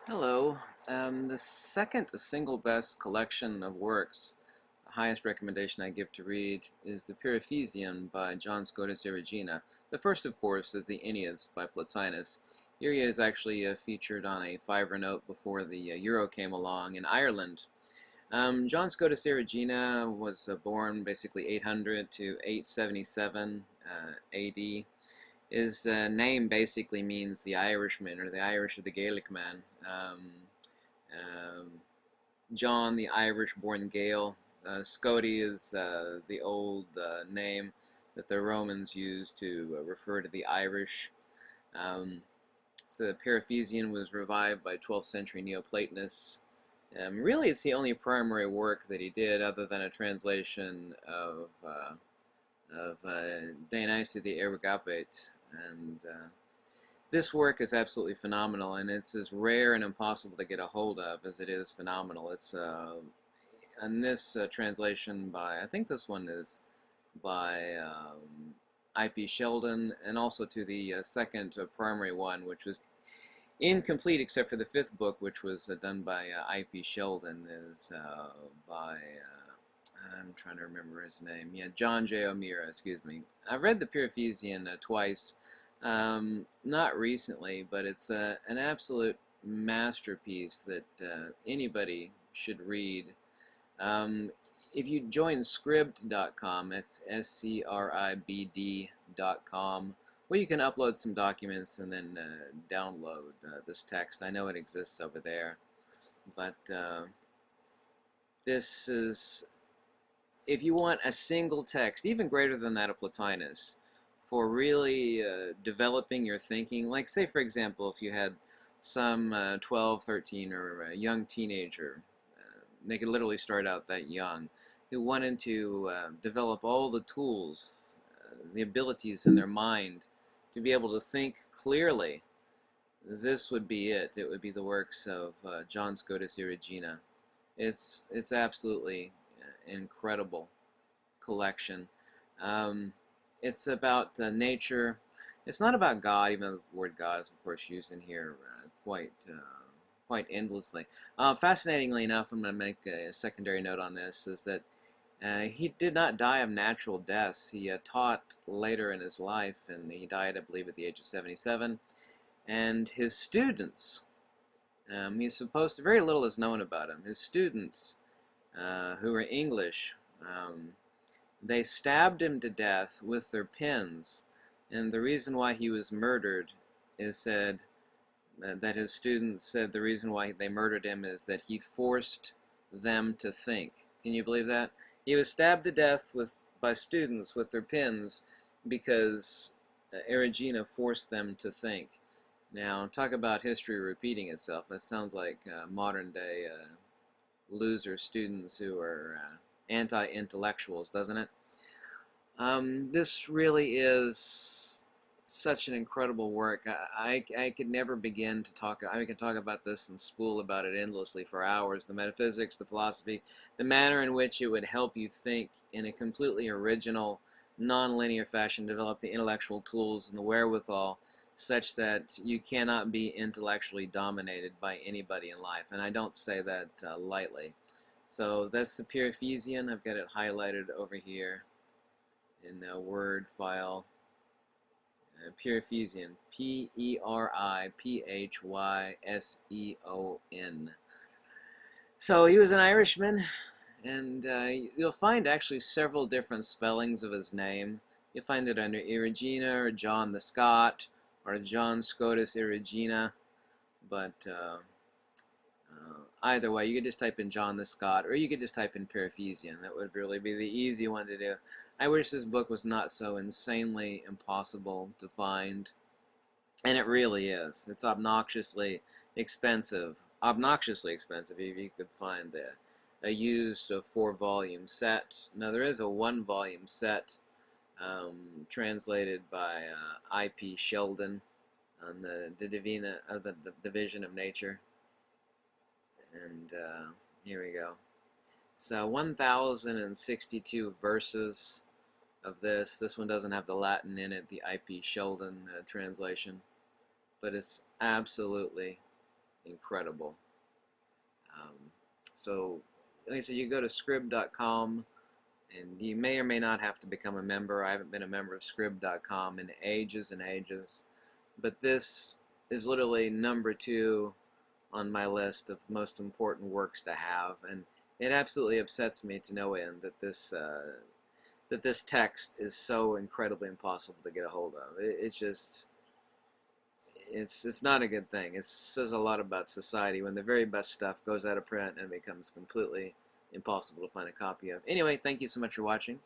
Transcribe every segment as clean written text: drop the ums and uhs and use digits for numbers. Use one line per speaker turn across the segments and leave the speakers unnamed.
Hello. The second single best collection of works, the highest recommendation I give to read, is the PERIPHYSEON by John Scotus Erigena. The first, of course, is the Enneads by Plotinus. Here he is actually featured on a fiver note before the euro came along in Ireland. John Scotus Erigena was born basically 800 to 877 AD. His name basically means the Irishman, or the Irish or the Gaelic man. Um, John, the Irish-born Gael. Scoti is the old name that the Romans used to refer to the Irish. Um, so the Periphyseon was revived by 12th century Neoplatonists. Really, it's the only primary work that he did, other than a translation of Dionysius the Areopagite, and this work is absolutely phenomenal, and it's as rare and impossible to get a hold of as it is phenomenal. It's in this translation by, I think this one is by I.P. Sheldon, and also to the second primary one, which was incomplete except for the fifth book, which was done by I.P. Sheldon, is by I'm trying to remember his name. Yeah, John J. O'Meara, excuse me. I've read the Periphyseon twice, not recently, but it's an absolute masterpiece that anybody should read. Um, if you join Scribd.com, that's SCRIBD.com, well, you can upload some documents and then download this text. I know it exists over there, but this is, if you want a single text, even greater than that of Plotinus, for really developing your thinking, like say for example, if you had some 12, 13, or a young teenager, they could literally start out that young, who wanted to develop all the tools, the abilities in their mind to be able to think clearly, this would be it. It would be the works of John Scotus Erigena. It's absolutely incredible collection. Um, it's about nature. It's not about God, even though the word God is of course used in here quite endlessly. Fascinatingly enough, I'm going to make a secondary note on this, is that he did not die of natural deaths. He taught later in his life, and he died, I believe, at the age of 77. And his students, he's supposed to, very little is known about him. His students, who were English, they stabbed him to death with their pens. And the reason why he was murdered is said that his students said the reason why they murdered him is that he forced them to think. Can you believe that? He was stabbed to death by students with their pens because Erigena forced them to think. Now, talk about history repeating itself. That sounds like modern day loser students who are anti-intellectuals, doesn't it? This really is such an incredible work. I could never begin to talk. I could talk about this and spool about it endlessly for hours. The metaphysics, the philosophy, the manner in which it would help you think in a completely original, non-linear fashion, develop the intellectual tools and the wherewithal such that you cannot be intellectually dominated by anybody in life. And I don't say that lightly. So that's the Periphyseon. I've got it highlighted over here in a Word file. Periphyseon, P-E-R-I-P-H-Y-S-E-O-N. So he was an Irishman, and you'll find actually several different spellings of his name. You'll find it under Erigena, or John the Scot, or John Scotus Erigena, but either way, you could just type in John the Scot, or you could just type in Periphyseon. That would really be the easy one to do. I wish this book was not so insanely impossible to find, and it really is. It's obnoxiously expensive. Obnoxiously expensive if you could find a used 4-volume set. Now, there is a 1-volume set translated by I.P. Sheldon on the Division of Nature. And here we go. So 1,062 verses of this. This one doesn't have the Latin in it, the I.P. Sheldon translation, but it's absolutely incredible. Um, so, like I said, you go to scrib.com, and you may or may not have to become a member. I haven't been a member of scrib.com in ages and ages, but this is literally #2 on my list of most important works to have, and it absolutely upsets me to no end that this text is so incredibly impossible to get a hold of. It's just it's not a good thing. It says a lot about society when the very best stuff goes out of print and becomes completely impossible to find a copy of. Anyway, thank you so much for watching,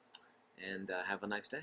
and have a nice day.